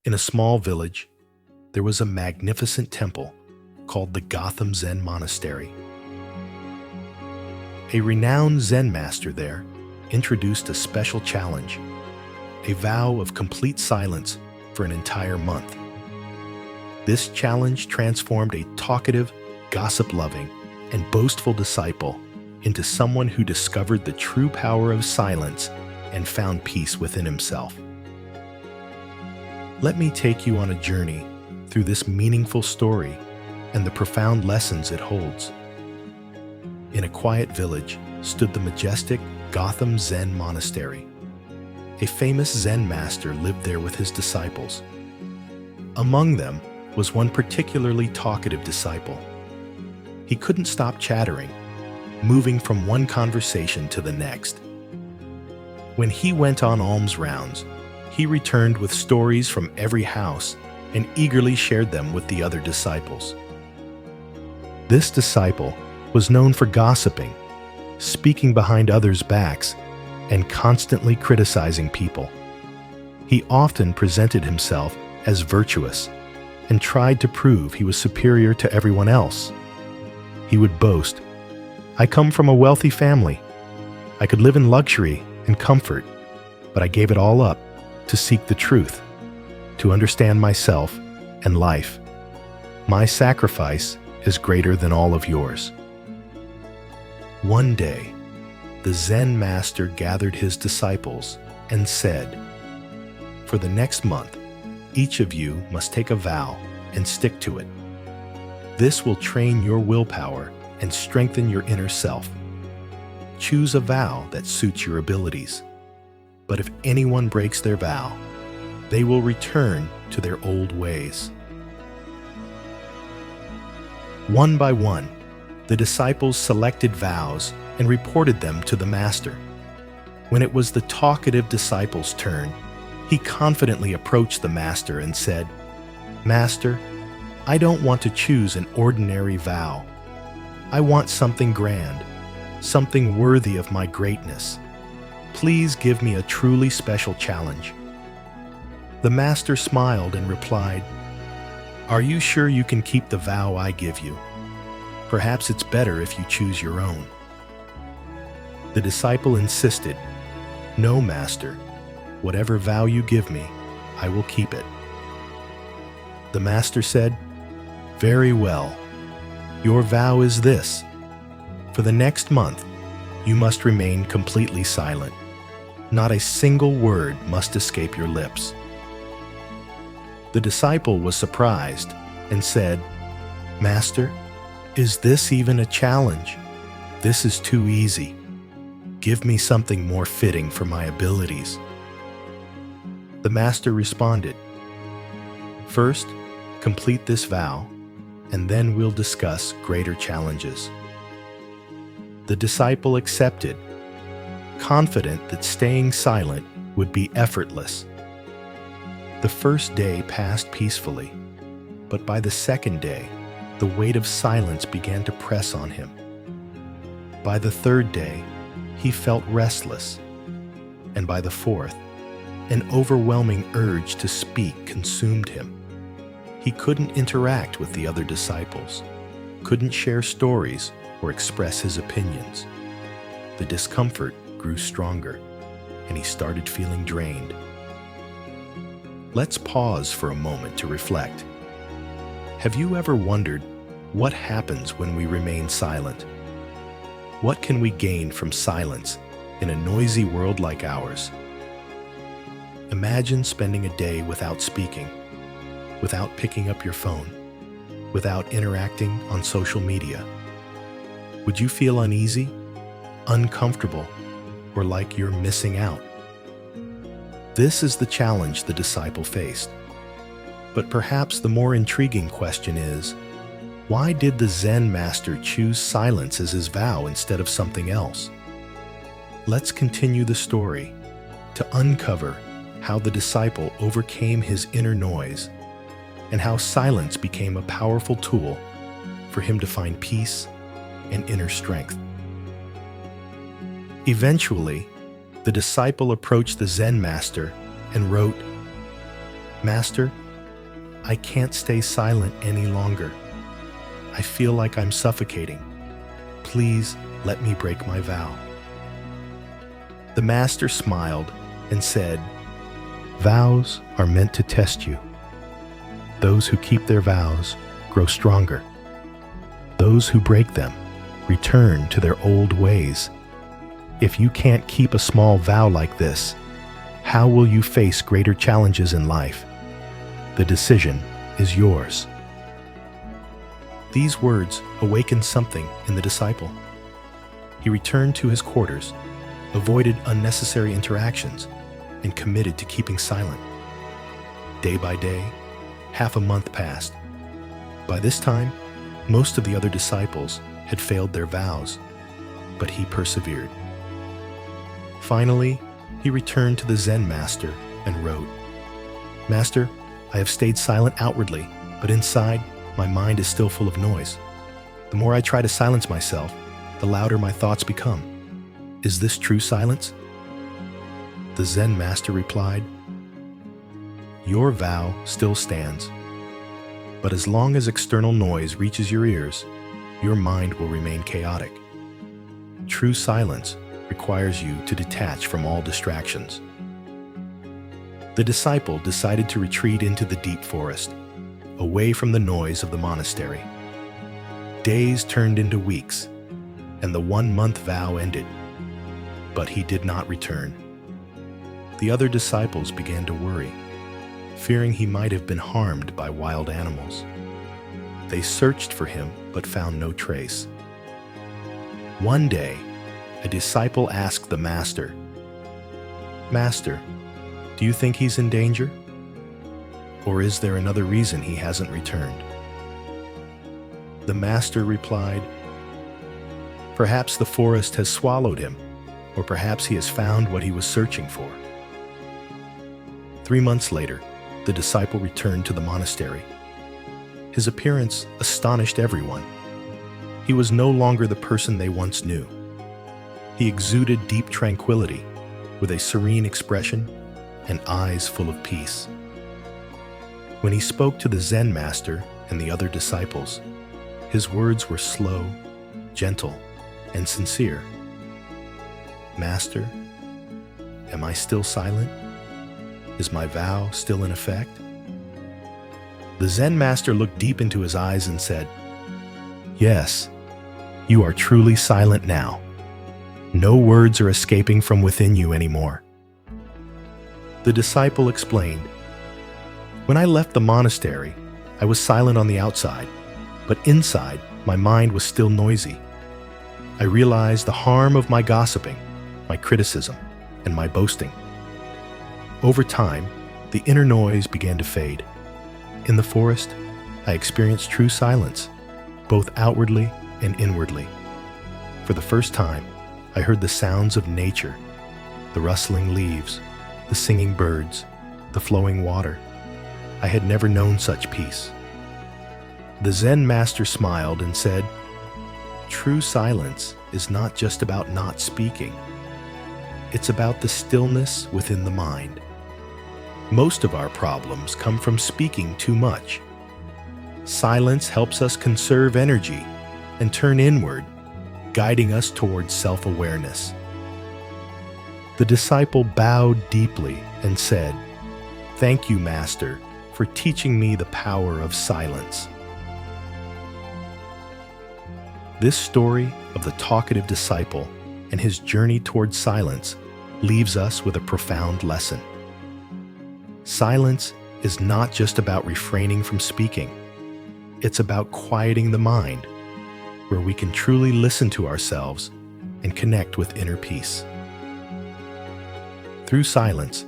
In a small village, there was a magnificent temple called the Gotham Zen Monastery. A renowned Zen master there introduced a special challenge, a vow of complete silence for an entire month. This challenge transformed a talkative, gossip-loving, and boastful disciple into someone who discovered the true power of silence and found peace within himself. Let me take you on a journey through this meaningful story and the profound lessons it holds. In a quiet village stood the majestic Gotham Zen Monastery. A famous Zen master lived there with his disciples. Among them was one particularly talkative disciple. He couldn't stop chattering, moving from one conversation to the next. When he went on alms rounds, he returned with stories from every house and eagerly shared them with the other disciples. This disciple was known for gossiping, speaking behind others' backs, and constantly criticizing people. He often presented himself as virtuous and tried to prove he was superior to everyone else. He would boast, "I come from a wealthy family. I could live in luxury and comfort, but I gave it all up to seek the truth, to understand myself and life. My sacrifice is greater than all of yours." One day, the Zen master gathered his disciples and said, "For the next month, each of you must take a vow and stick to it. This will train your willpower and strengthen your inner self. Choose a vow that suits your abilities. But if anyone breaks their vow, they will return to their old ways." One by one, the disciples selected vows and reported them to the master. When it was the talkative disciple's turn, he confidently approached the master and said, "Master, I don't want to choose an ordinary vow. I want something grand, something worthy of my greatness. Please give me a truly special challenge." The master smiled and replied, "Are you sure you can keep the vow I give you? Perhaps it's better if you choose your own." The disciple insisted, "No, master. Whatever vow you give me, I will keep it." The master said, "Very well. Your vow is this. For the next month, you must remain completely silent. Not a single word must escape your lips." The disciple was surprised and said, "Master, is this even a challenge? This is too easy. Give me something more fitting for my abilities." The master responded, "First, complete this vow, and then we'll discuss greater challenges." The disciple accepted, confident that staying silent would be effortless. The first day passed peacefully, but by the second day, the weight of silence began to press on him. By the third day, he felt restless, and by the fourth, an overwhelming urge to speak consumed him. He couldn't interact with the other disciples, couldn't share stories or express his opinions. The discomfort grew stronger, and he started feeling drained. Let's pause for a moment to reflect. Have you ever wondered what happens when we remain silent? What can we gain from silence in a noisy world like ours? Imagine spending a day without speaking, without picking up your phone, without interacting on social media. Would you feel uneasy, uncomfortable, or like you're missing out? This is the challenge the disciple faced. But perhaps the more intriguing question is, why did the Zen master choose silence as his vow instead of something else? Let's continue the story to uncover how the disciple overcame his inner noise and how silence became a powerful tool for him to find peace and inner strength. Eventually, the disciple approached the Zen master and wrote, "Master, I can't stay silent any longer. I feel like I'm suffocating. Please let me break my vow." The master smiled and said, "Vows are meant to test you. Those who keep their vows grow stronger. Those who break them return to their old ways. If you can't keep a small vow like this, how will you face greater challenges in life? The decision is yours." These words awakened something in the disciple. He returned to his quarters, avoided unnecessary interactions, and committed to keeping silent. Day by day, half a month passed. By this time, most of the other disciples had failed their vows, but he persevered. Finally, he returned to the ZenMaster and wrote, "Master, I have stayed silent outwardly, but inside, my mind is still full of noise. The more I try to silence myself, the louder my thoughts become. Is this true silence?" The ZenMaster replied, "Your vow still stands, but as long as external noise reaches your ears, your mind will remain chaotic. True silence requires you to detach from all distractions." The disciple decided to retreat into the deep forest, away from the noise of the monastery. Days turned into weeks, and the 1-month vow ended, but he did not return. The other disciples began to worry, fearing he might have been harmed by wild animals. They searched for him but found no trace. One day, a disciple asked the master, "Master, do you think he's in danger? Or is there another reason he hasn't returned?" The master replied, "Perhaps the forest has swallowed him, or perhaps he has found what he was searching for." 3 months later, the disciple returned to the monastery. His appearance astonished everyone. He was no longer the person they once knew. He exuded deep tranquility, with a serene expression and eyes full of peace. When he spoke to the ZenMaster and the other disciples, his words were slow, gentle, and sincere. "Master, am I still silent? Is my vow still in effect?" The ZenMaster looked deep into his eyes and said, "Yes, you are truly silent now. No words are escaping from within you anymore." The disciple explained, "When I left the monastery, I was silent on the outside, but inside, my mind was still noisy. I realized the harm of my gossiping, my criticism, and my boasting. Over time, the inner noise began to fade. In the forest, I experienced true silence, both outwardly and inwardly. For the first time, I heard the sounds of nature, the rustling leaves, the singing birds, the flowing water. I had never known such peace." The ZenMaster smiled and said, "True silence is not just about not speaking. It's about the stillness within the mind. Most of our problems come from speaking too much. Silence helps us conserve energy and turn inward, guiding us towards self-awareness." The disciple bowed deeply and said, "Thank you, Master, for teaching me the power of silence." This story of the talkative disciple and his journey towards silence leaves us with a profound lesson. Silence is not just about refraining from speaking. It's about quieting the mind, where we can truly listen to ourselves and connect with inner peace. Through silence,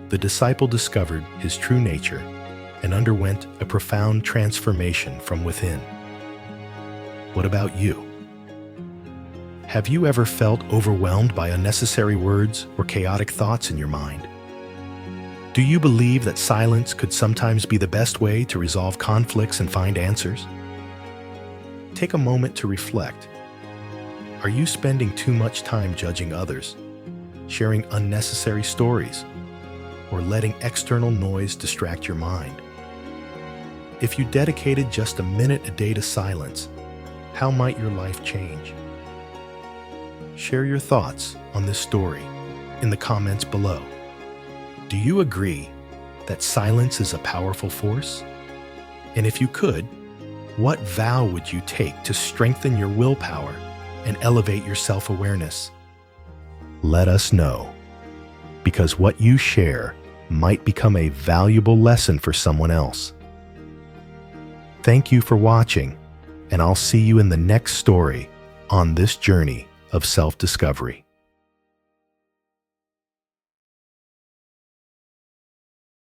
the disciple discovered his true nature and underwent a profound transformation from within. What about you? Have you ever felt overwhelmed by unnecessary words or chaotic thoughts in your mind? Do you believe that silence could sometimes be the best way to resolve conflicts and find answers? Take a moment to reflect. Are you spending too much time judging others, sharing unnecessary stories, or letting external noise distract your mind? If you dedicated just a minute a day to silence, how might your life change? Share your thoughts on this story in the comments below. Do you agree that silence is a powerful force? And if you could, what vow would you take to strengthen your willpower and elevate your self-awareness? Let us know, because what you share might become a valuable lesson for someone else. Thank you for watching, and I'll see you in the next story on this journey of self-discovery.